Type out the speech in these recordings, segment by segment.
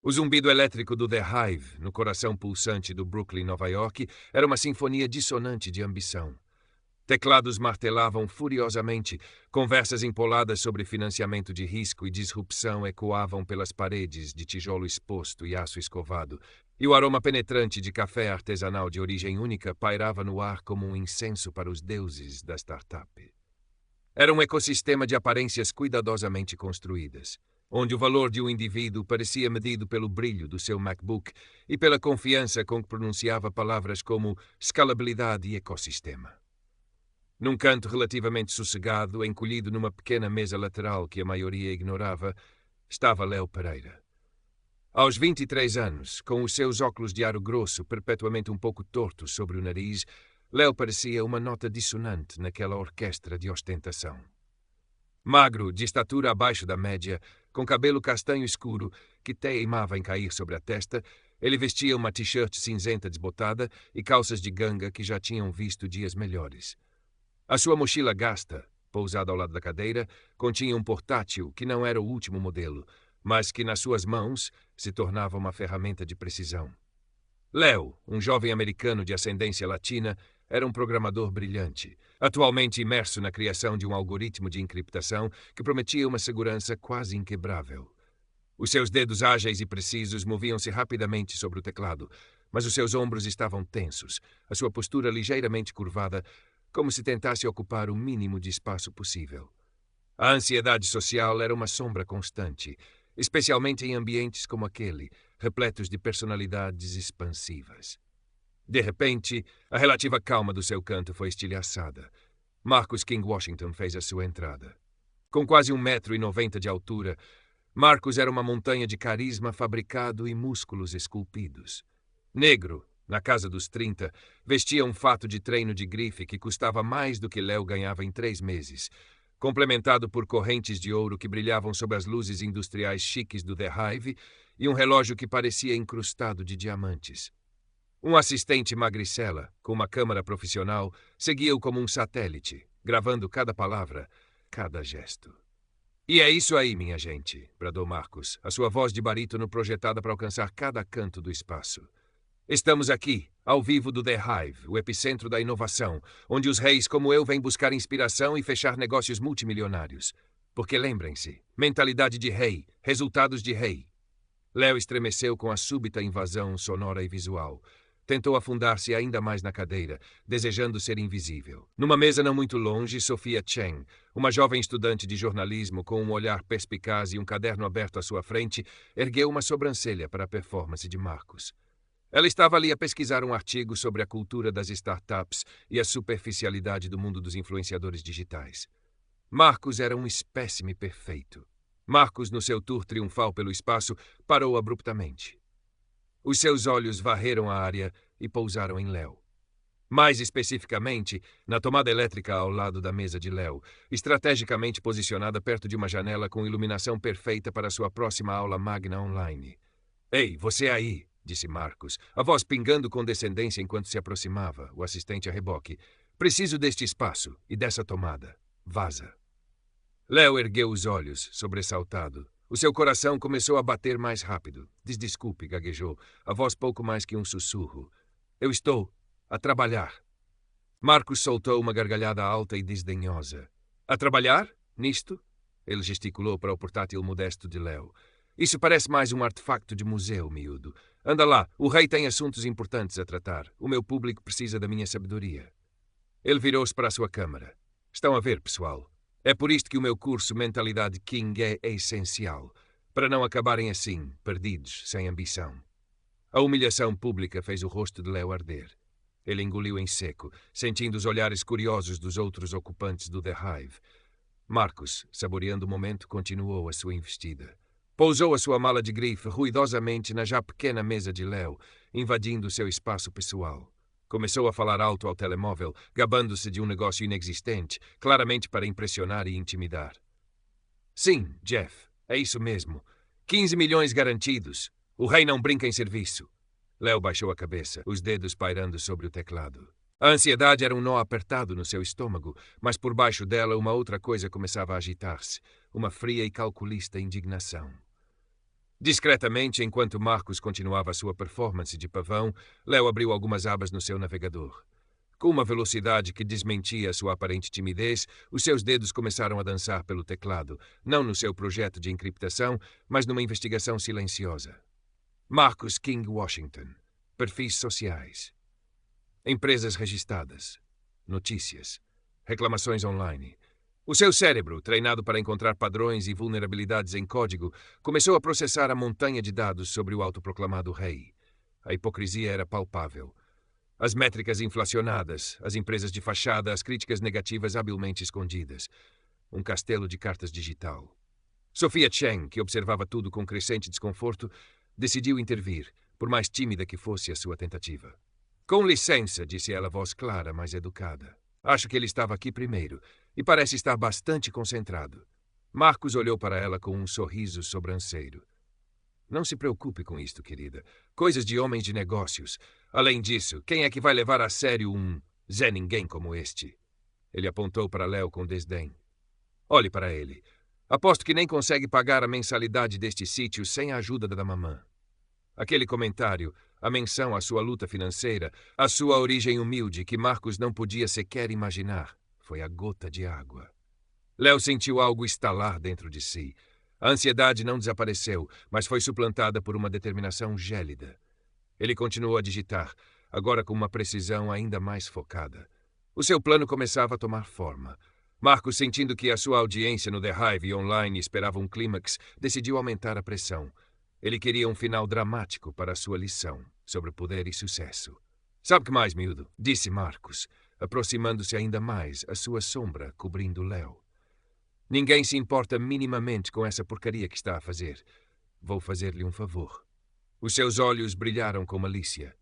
O zumbido elétrico do The Hive, no coração pulsante do Brooklyn, Nova York, era uma sinfonia dissonante de ambição. Teclados martelavam furiosamente, conversas empoladas sobre financiamento de risco e disrupção ecoavam pelas paredes de tijolo exposto e aço escovado, e o aroma penetrante de café artesanal de origem única pairava no ar como um incenso para os deuses da startup. Era um ecossistema de aparências cuidadosamente construídas, onde o valor de um indivíduo parecia medido pelo brilho do seu MacBook e pela confiança com que pronunciava palavras como escalabilidade e ecossistema. Num canto relativamente sossegado, encolhido numa pequena mesa lateral que a maioria ignorava, estava Léo Pereira. Aos 23 anos, com os seus óculos de aro grosso perpetuamente um pouco tortos sobre o nariz, Léo parecia uma nota dissonante naquela orquestra de ostentação. Magro, de estatura abaixo da média, com cabelo castanho escuro que teimava em cair sobre a testa, ele vestia uma t-shirt cinzenta desbotada e calças de ganga que já tinham visto dias melhores. A sua mochila gasta, pousada ao lado da cadeira, continha um portátil que não era o último modelo, mas que nas suas mãos se tornava uma ferramenta de precisão. Léo, um jovem americano de ascendência latina, era um programador brilhante, atualmente imerso na criação de um algoritmo de encriptação que prometia uma segurança quase inquebrável. Os seus dedos ágeis e precisos moviam-se rapidamente sobre o teclado, mas os seus ombros estavam tensos, a sua postura ligeiramente curvada, como se tentasse ocupar o mínimo de espaço possível. A ansiedade social era uma sombra constante, especialmente em ambientes como aquele, repletos de personalidades expansivas. De repente, a relativa calma do seu canto foi estilhaçada. Marcus King Washington fez a sua entrada. Com quase 1,90 m de altura, Marcus era uma montanha de carisma fabricado e músculos esculpidos. Negro, na casa dos 30, vestia um fato de treino de grife que custava mais do que Léo ganhava em 3 meses, complementado por correntes de ouro que brilhavam sob as luzes industriais chiques do The Hive e um relógio que parecia incrustado de diamantes. Um assistente magricela, com uma câmera profissional, seguia-o como um satélite, gravando cada palavra, cada gesto. "E é isso aí, minha gente", bradou Marcus, a sua voz de barítono projetada para alcançar cada canto do espaço. "Estamos aqui, ao vivo do The Hive, o epicentro da inovação, onde os reis como eu vêm buscar inspiração e fechar negócios multimilionários. Porque lembrem-se, mentalidade de rei, resultados de rei." Léo estremeceu com a súbita invasão sonora e visual. Tentou afundar-se ainda mais na cadeira, desejando ser invisível. Numa mesa não muito longe, Sophia Chen, uma jovem estudante de jornalismo com um olhar perspicaz e um caderno aberto à sua frente, ergueu uma sobrancelha para a performance de Marcus. Ela estava ali a pesquisar um artigo sobre a cultura das startups e a superficialidade do mundo dos influenciadores digitais. Marcus era um espécime perfeito. Marcus, no seu tour triunfal pelo espaço, parou abruptamente. Os seus olhos varreram a área e pousaram em Léo. Mais especificamente, na tomada elétrica ao lado da mesa de Léo, estrategicamente posicionada perto de uma janela com iluminação perfeita para sua próxima aula magna online. "Ei, você aí", disse Marcus, a voz pingando com descendência enquanto se aproximava, o assistente a reboque. "Preciso deste espaço e dessa tomada. Vaza." Léo ergueu os olhos, sobressaltado. O seu coração começou a bater mais rápido. "Desculpe", gaguejou, a voz pouco mais que um sussurro. "Eu estou a trabalhar." Marcus soltou uma gargalhada alta e desdenhosa. "A trabalhar? Nisto?" Ele gesticulou para o portátil modesto de Léo. "Isso parece mais um artefacto de museu, miúdo. Anda lá, o rei tem assuntos importantes a tratar. O meu público precisa da minha sabedoria." Ele virou-se para a sua câmara. "Estão a ver, pessoal? É por isto que o meu curso Mentalidade King é essencial, para não acabarem assim, perdidos, sem ambição." A humilhação pública fez o rosto de Léo arder. Ele engoliu em seco, sentindo os olhares curiosos dos outros ocupantes do The Hive. Marcus, saboreando o momento, continuou a sua investida. Pousou a sua mala de grife ruidosamente na já pequena mesa de Léo, invadindo seu espaço pessoal. Começou a falar alto ao telemóvel, gabando-se de um negócio inexistente, claramente para impressionar e intimidar. "Sim, Jeff, é isso mesmo. 15 milhões garantidos. O rei não brinca em serviço." Léo baixou a cabeça, os dedos pairando sobre o teclado. A ansiedade era um nó apertado no seu estômago, mas por baixo dela uma outra coisa começava a agitar-se, uma fria e calculista indignação. Discretamente, enquanto Marcus continuava a sua performance de pavão, Léo abriu algumas abas no seu navegador. Com uma velocidade que desmentia sua aparente timidez, os seus dedos começaram a dançar pelo teclado, não no seu projeto de encriptação, mas numa investigação silenciosa. Marcus King Washington. Perfis sociais. Empresas registradas. Notícias. Reclamações online. O seu cérebro, treinado para encontrar padrões e vulnerabilidades em código, começou a processar a montanha de dados sobre o autoproclamado rei. A hipocrisia era palpável. As métricas inflacionadas, as empresas de fachada, as críticas negativas habilmente escondidas. Um castelo de cartas digital. Sophia Cheng, que observava tudo com crescente desconforto, decidiu intervir, por mais tímida que fosse a sua tentativa. Com licença, disse ela, voz clara, mas educada. Acho que ele estava aqui primeiro, e parece estar bastante concentrado. Marcus olhou para ela com um sorriso sobranceiro. Não se preocupe com isto, querida. Coisas de homens de negócios. Além disso, quem é que vai levar a sério um Zé Ninguém como este? Ele apontou para Léo com desdém. Olhe para ele. Aposto que nem consegue pagar a mensalidade deste sítio sem a ajuda da mamã. Aquele comentário, a menção à sua luta financeira, à sua origem humilde que Marcus não podia sequer imaginar, foi a gota de água. Léo sentiu algo estalar dentro de si. A ansiedade não desapareceu, mas foi suplantada por uma determinação gélida. Ele continuou a digitar, agora com uma precisão ainda mais focada. O seu plano começava a tomar forma. Marcus, sentindo que a sua audiência no The Hive online esperava um clímax, decidiu aumentar a pressão. Ele queria um final dramático para a sua lição sobre poder e sucesso. Sabe o que mais, miúdo? Disse Marcus, aproximando-se ainda mais, a sua sombra cobrindo Léo. Ninguém se importa minimamente com essa porcaria que está a fazer. Vou fazer-lhe um favor. Os seus olhos brilharam com malícia.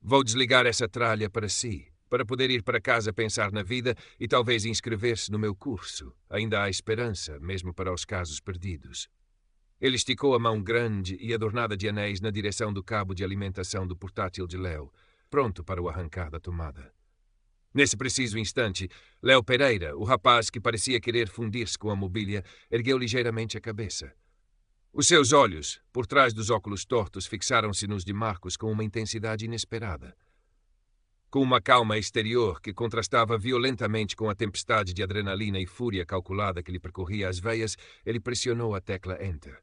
Vou desligar essa tralha para si, para poder ir para casa pensar na vida e talvez inscrever-se no meu curso. Ainda há esperança, mesmo para os casos perdidos. Ele esticou a mão grande e adornada de anéis na direção do cabo de alimentação do portátil de Léo, pronto para o arrancar da tomada. Nesse preciso instante, Léo Pereira, o rapaz que parecia querer fundir-se com a mobília, ergueu ligeiramente a cabeça. Os seus olhos, por trás dos óculos tortos, fixaram-se nos de Marcus com uma intensidade inesperada. Com uma calma exterior que contrastava violentamente com a tempestade de adrenalina e fúria calculada que lhe percorria as veias, ele pressionou a tecla Enter.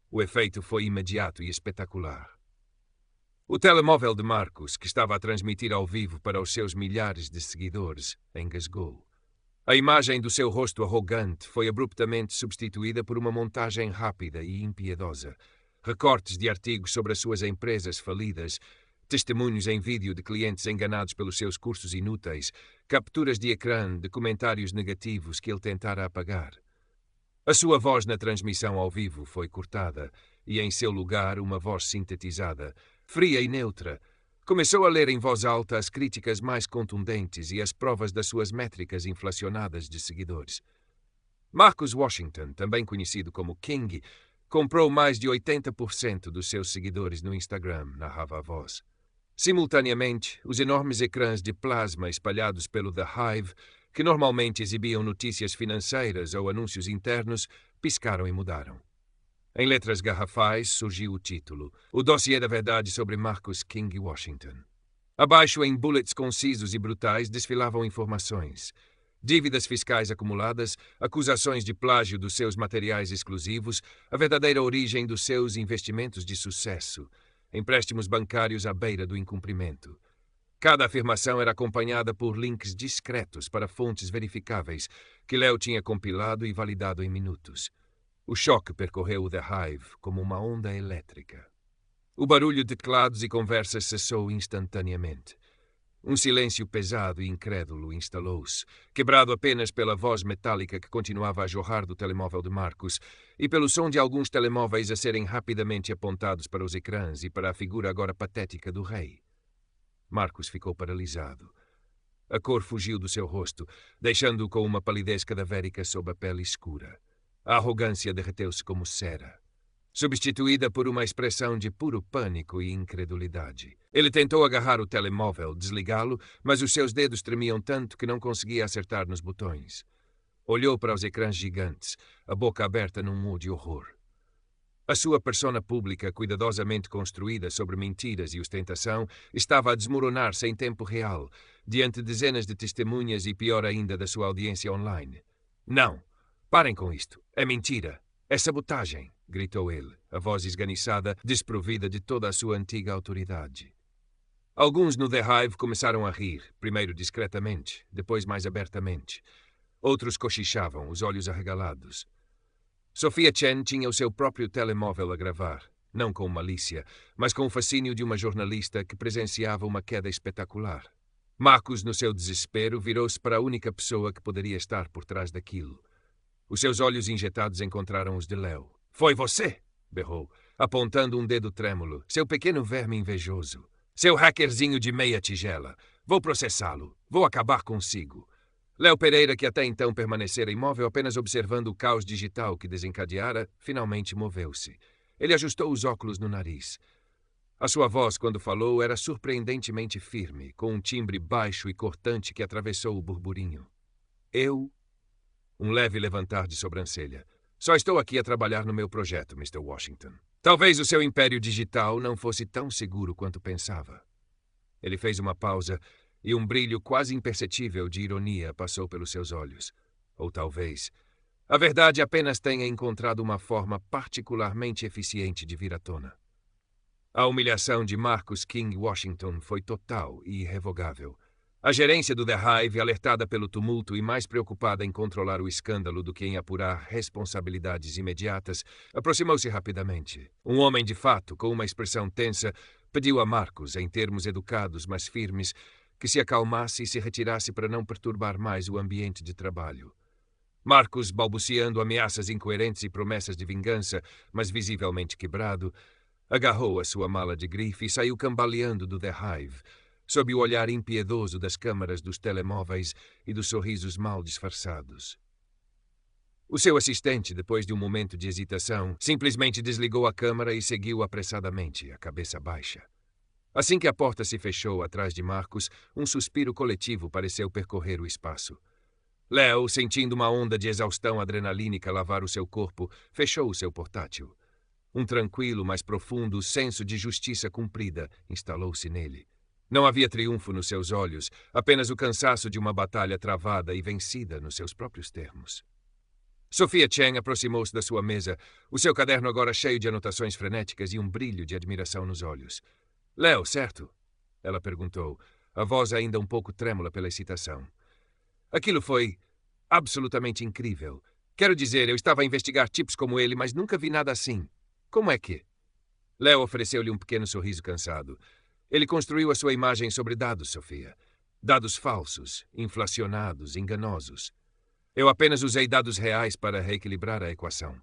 O efeito foi imediato e espetacular. O telemóvel de Marcus, que estava a transmitir ao vivo para os seus milhares de seguidores, engasgou. A imagem do seu rosto arrogante foi abruptamente substituída por uma montagem rápida e impiedosa. Recortes de artigos sobre as suas empresas falidas, testemunhos em vídeo de clientes enganados pelos seus cursos inúteis, capturas de ecrã de comentários negativos que ele tentara apagar. A sua voz na transmissão ao vivo foi cortada e, em seu lugar, uma voz sintetizada, fria e neutra, começou a ler em voz alta as críticas mais contundentes e as provas das suas métricas inflacionadas de seguidores. Marcus Washington, também conhecido como King, comprou mais de 80% dos seus seguidores no Instagram, narrava a voz. Simultaneamente, os enormes ecrãs de plasma espalhados pelo The Hive, que normalmente exibiam notícias financeiras ou anúncios internos, piscaram e mudaram. Em letras garrafais surgiu o título, O Dossiê da Verdade sobre Marcus King Washington. Abaixo, em bullets concisos e brutais, desfilavam informações. Dívidas fiscais acumuladas, acusações de plágio dos seus materiais exclusivos, a verdadeira origem dos seus investimentos de sucesso, empréstimos bancários à beira do incumprimento. Cada afirmação era acompanhada por links discretos para fontes verificáveis, que Léo tinha compilado e validado em minutos. O choque percorreu o The Hive como uma onda elétrica. O barulho de teclados e conversas cessou instantaneamente. Um silêncio pesado e incrédulo instalou-se, quebrado apenas pela voz metálica que continuava a jorrar do telemóvel de Marcus e pelo som de alguns telemóveis a serem rapidamente apontados para os ecrãs e para a figura agora patética do rei. Marcus ficou paralisado. A cor fugiu do seu rosto, deixando-o com uma palidez cadavérica sob a pele escura. A arrogância derreteu-se como cera, substituída por uma expressão de puro pânico e incredulidade. Ele tentou agarrar o telemóvel, desligá-lo, mas os seus dedos tremiam tanto que não conseguia acertar nos botões. Olhou para os ecrãs gigantes, a boca aberta num mu de horror. A sua persona pública, cuidadosamente construída sobre mentiras e ostentação, estava a desmoronar-se em tempo real, diante de dezenas de testemunhas e, pior ainda, da sua audiência online. Não! Parem com isto! É mentira! É sabotagem! Gritou ele, a voz esganiçada, desprovida de toda a sua antiga autoridade. Alguns no The Hive começaram a rir, primeiro discretamente, depois mais abertamente. Outros cochichavam, os olhos arregalados. Sophia Chen tinha o seu próprio telemóvel a gravar, não com malícia, mas com o fascínio de uma jornalista que presenciava uma queda espetacular. Marcus, no seu desespero, virou-se para a única pessoa que poderia estar por trás daquilo. Os seus olhos injetados encontraram os de Leo. Foi você! Berrou, apontando um dedo trêmulo. Seu pequeno verme invejoso. Seu hackerzinho de meia tigela. Vou processá-lo. Vou acabar consigo. Léo Pereira, que até então permanecera imóvel apenas observando o caos digital que desencadeara, finalmente moveu-se. Ele ajustou os óculos no nariz. A sua voz, quando falou, era surpreendentemente firme, com um timbre baixo e cortante que atravessou o burburinho. Eu? Um leve levantar de sobrancelha. Só estou aqui a trabalhar no meu projeto, Mr. Washington. Talvez o seu império digital não fosse tão seguro quanto pensava. Ele fez uma pausa e um brilho quase imperceptível de ironia passou pelos seus olhos. Ou talvez a verdade apenas tenha encontrado uma forma particularmente eficiente de vir à tona. A humilhação de Marcus King Washington foi total e irrevogável. A gerência do The Hive, alertada pelo tumulto e mais preocupada em controlar o escândalo do que em apurar responsabilidades imediatas, aproximou-se rapidamente. Um homem de fato, com uma expressão tensa, pediu a Marcus, em termos educados mas firmes, que se acalmasse e se retirasse para não perturbar mais o ambiente de trabalho. Marcus, balbuciando ameaças incoerentes e promessas de vingança, mas visivelmente quebrado, agarrou a sua mala de grife e saiu cambaleando do The Hive, sob o olhar impiedoso das câmaras dos telemóveis e dos sorrisos mal disfarçados. O seu assistente, depois de um momento de hesitação, simplesmente desligou a câmara e seguiu apressadamente, a cabeça baixa. Assim que a porta se fechou atrás de Marcus, um suspiro coletivo pareceu percorrer o espaço. Leo, sentindo uma onda de exaustão adrenalínica lavar o seu corpo, fechou o seu portátil. Um tranquilo, mas profundo senso de justiça cumprida instalou-se nele. Não havia triunfo nos seus olhos, apenas o cansaço de uma batalha travada e vencida nos seus próprios termos. Sophia Chen aproximou-se da sua mesa, o seu caderno agora cheio de anotações frenéticas e um brilho de admiração nos olhos. Leo, certo? Ela perguntou, a voz ainda um pouco trêmula pela excitação. Aquilo foi absolutamente incrível. Quero dizer, eu estava a investigar tipos como ele, mas nunca vi nada assim. Como é que? Leo ofereceu-lhe um pequeno sorriso cansado. Ele construiu a sua imagem sobre dados, Sophia. Dados falsos, inflacionados, enganosos. Eu apenas usei dados reais para reequilibrar a equação.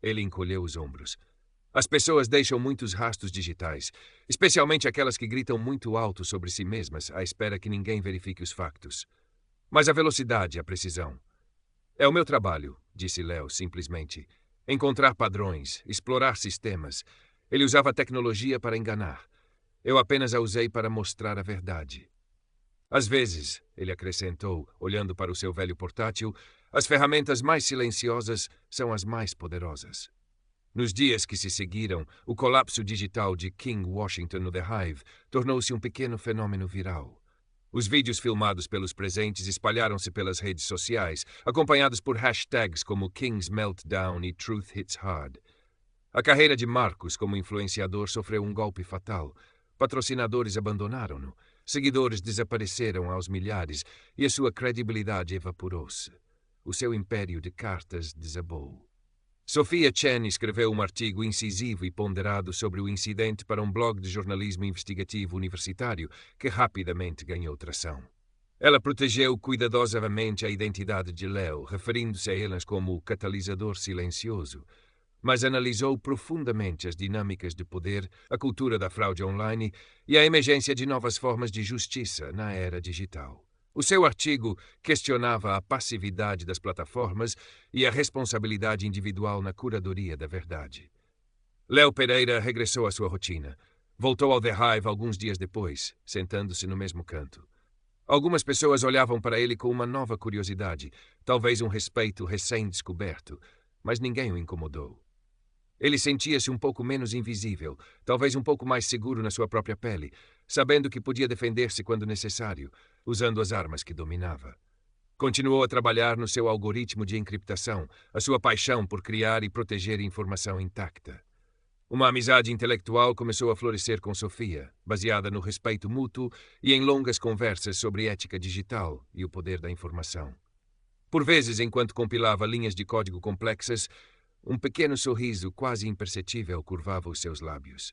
Ele encolheu os ombros. As pessoas deixam muitos rastros digitais, especialmente aquelas que gritam muito alto sobre si mesmas, à espera que ninguém verifique os factos. Mas a velocidade e a precisão. É o meu trabalho, disse Leo simplesmente. Encontrar padrões, explorar sistemas. Ele usava a tecnologia para enganar. Eu apenas a usei para mostrar a verdade. Às vezes, ele acrescentou, olhando para o seu velho portátil, as ferramentas mais silenciosas são as mais poderosas. Nos dias que se seguiram, o colapso digital de King Washington no The Hive tornou-se um pequeno fenômeno viral. Os vídeos filmados pelos presentes espalharam-se pelas redes sociais, acompanhados por hashtags como King's Meltdown e Truth Hits Hard. A carreira de Marcus como influenciador sofreu um golpe fatal. Patrocinadores abandonaram-no, seguidores desapareceram aos milhares e a sua credibilidade evaporou-se. O seu império de cartas desabou. Sophia Chen escreveu um artigo incisivo e ponderado sobre o incidente para um blog de jornalismo investigativo universitário que rapidamente ganhou tração. Ela protegeu cuidadosamente a identidade de Leo, referindo-se a elas como o catalisador silencioso, mas analisou profundamente as dinâmicas de poder, a cultura da fraude online e a emergência de novas formas de justiça na era digital. O seu artigo questionava a passividade das plataformas e a responsabilidade individual na curadoria da verdade. Léo Pereira regressou à sua rotina. Voltou ao The Hive alguns dias depois, sentando-se no mesmo canto. Algumas pessoas olhavam para ele com uma nova curiosidade, talvez um respeito recém-descoberto, mas ninguém o incomodou. Ele sentia-se um pouco menos invisível, talvez um pouco mais seguro na sua própria pele, sabendo que podia defender-se quando necessário, usando as armas que dominava. Continuou a trabalhar no seu algoritmo de encriptação, a sua paixão por criar e proteger informação intacta. Uma amizade intelectual começou a florescer com Sofia, baseada no respeito mútuo e em longas conversas sobre ética digital e o poder da informação. Por vezes, enquanto compilava linhas de código complexas, um pequeno sorriso quase imperceptível curvava os seus lábios.